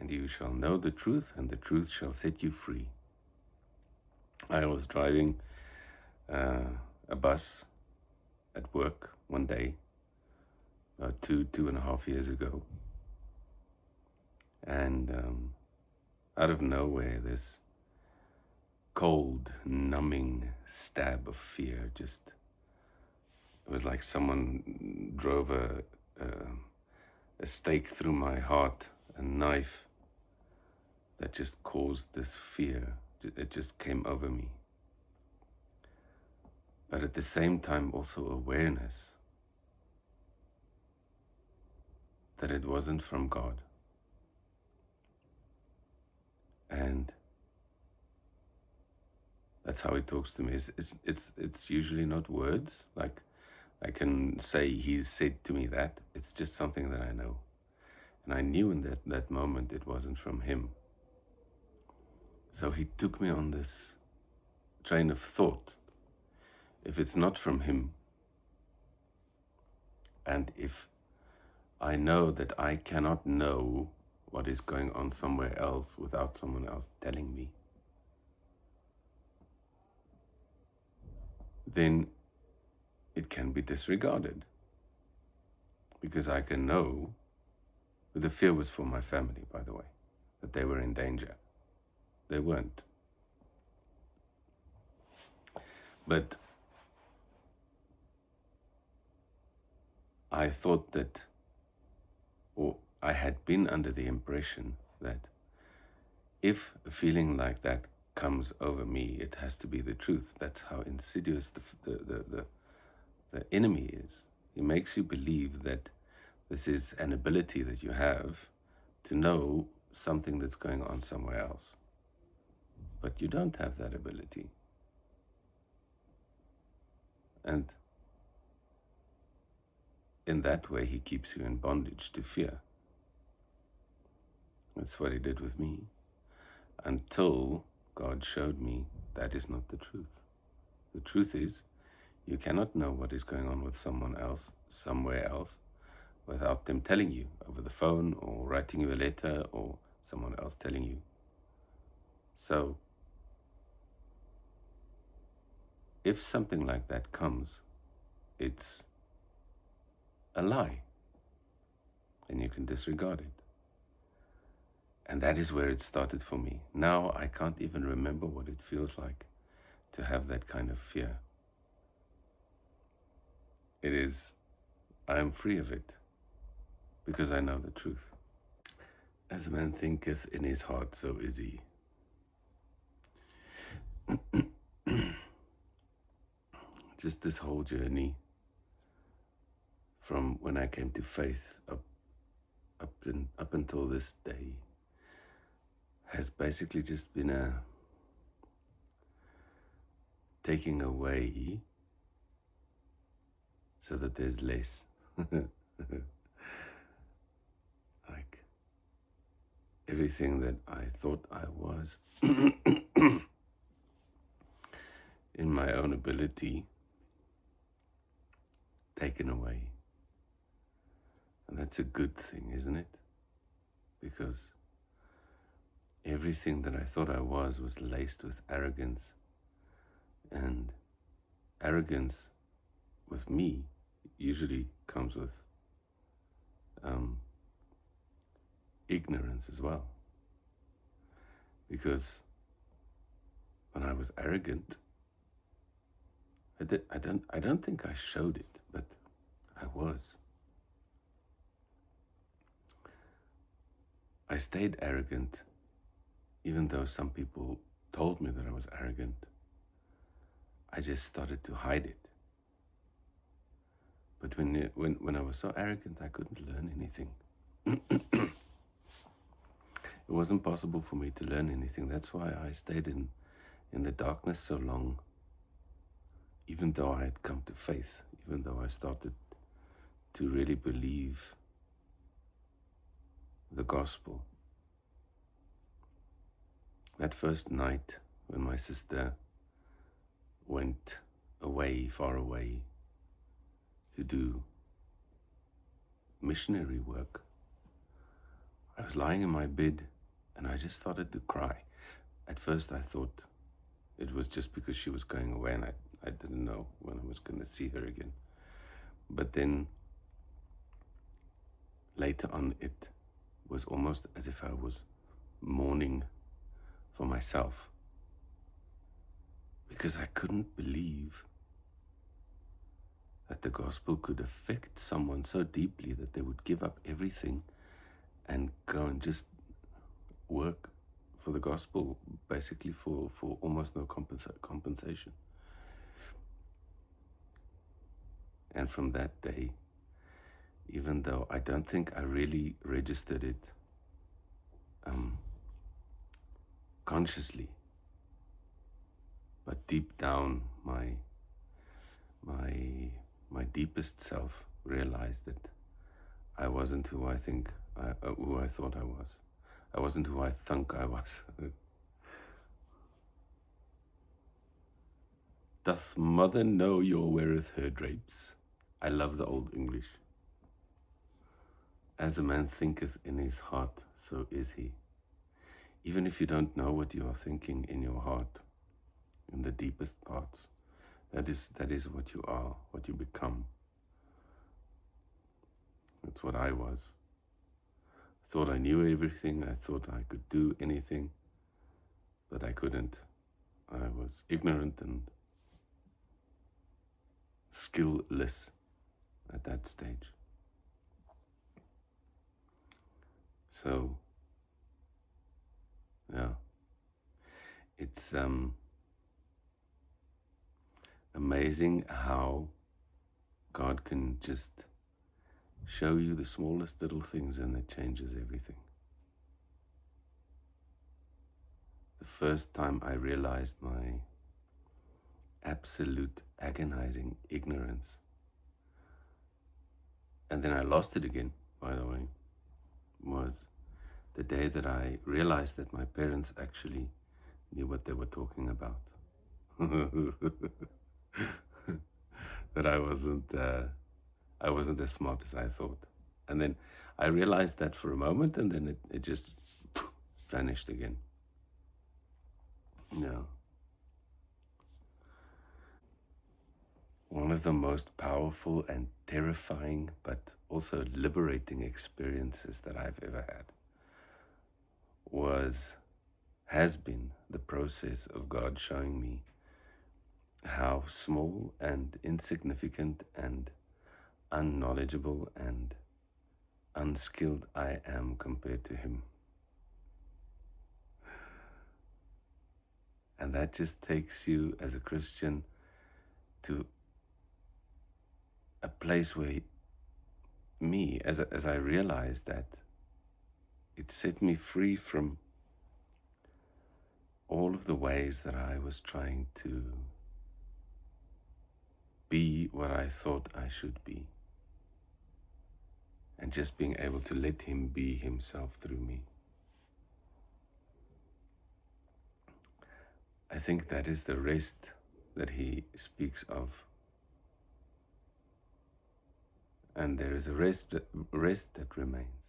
and you shall know the truth, and the truth shall set you free. I was driving a bus at work one day, about 2.5 years ago, and out of nowhere, this cold, numbing stab of fear it was like someone drove a stake through my heart, a knife that just caused this fear. It just came over me. But at the same time, also awareness that it wasn't from God. And that's how he talks to me. It's usually not words, like I can say he's said to me that. It's just something that I know. And I knew in that moment it wasn't from him. So he took me on this train of thought. If it's not from him, and if I know that I cannot know what is going on somewhere else without someone else telling me, then it can be disregarded. Because I can know, but the fear was for my family, by the way, that they were in danger. They weren't. But I thought that, or I had been under the impression that if a feeling like that comes over me, it has to be the truth. That's how insidious the enemy is. He makes you believe that this is an ability that you have to know something that's going on somewhere else. But you don't have that ability. And in that way, he keeps you in bondage to fear. That's what he did with me, until God showed me that is not the truth. The truth is, you cannot know what is going on with someone else, somewhere else, without them telling you over the phone or writing you a letter or someone else telling you. So, if something like that comes, it's a lie, and you can disregard it. And that is where it started for me. Now I can't even remember what it feels like to have that kind of fear. I am free of it, because I know the truth. As a man thinketh in his heart, so is he. Just this whole journey, from when I came to faith up until this day, has basically just been a taking away so that there's less. Like everything that I thought I was in my own ability, taken away. And that's a good thing, isn't it? Because everything that I thought I was laced with arrogance. And arrogance with me usually comes with ignorance as well. Because when I was arrogant, I don't think I showed it, but I was. I stayed arrogant, even though some people told me that I was arrogant. I just started to hide it. But when I was so arrogant, I couldn't learn anything. It wasn't possible for me to learn anything. That's why I stayed in the darkness so long, even though I had come to faith, even though I started to really believe the gospel. That first night when my sister went away, far away, to do missionary work, I was lying in my bed And I just started to cry. At first, I thought it was just because she was going away, and I didn't know when I was going to see her again. But then later on, it was almost as if I was mourning for myself, because I couldn't believe that the gospel could affect someone so deeply that they would give up everything and go and just work for the gospel, basically for almost no compensation. And from that day, even though I don't think I really registered it consciously, but deep down, my deepest self realized that I wasn't who I thought I was. I wasn't who I think I was. Doth mother know your weareth her drapes? I love the old English. As a man thinketh in his heart, so is he. Even if you don't know what you are thinking in your heart, in the deepest parts, that is what you are, what you become. That's what I was. I thought I knew everything. I thought I could do anything, but I couldn't. I was ignorant and skillless at that stage. So, yeah, it's amazing how God can just show you the smallest little things and it changes everything. The first time I realized my absolute agonizing ignorance, and then I lost it again, by the way, was the day that I realized that my parents actually knew what they were talking about. That I wasn't as smart as I thought. And then I realized that for a moment, and then it just vanished again. Yeah. One of the most powerful and terrifying, but also liberating experiences that I've ever had has been the process of God showing me how small and insignificant and unknowledgeable and unskilled I am compared to Him. And that just takes you as a Christian to a place where as I realized that, it set me free from all of the ways that I was trying to be what I thought I should be, and just being able to let Him be Himself through me. I think that is the rest that He speaks of. And there is a rest that remains.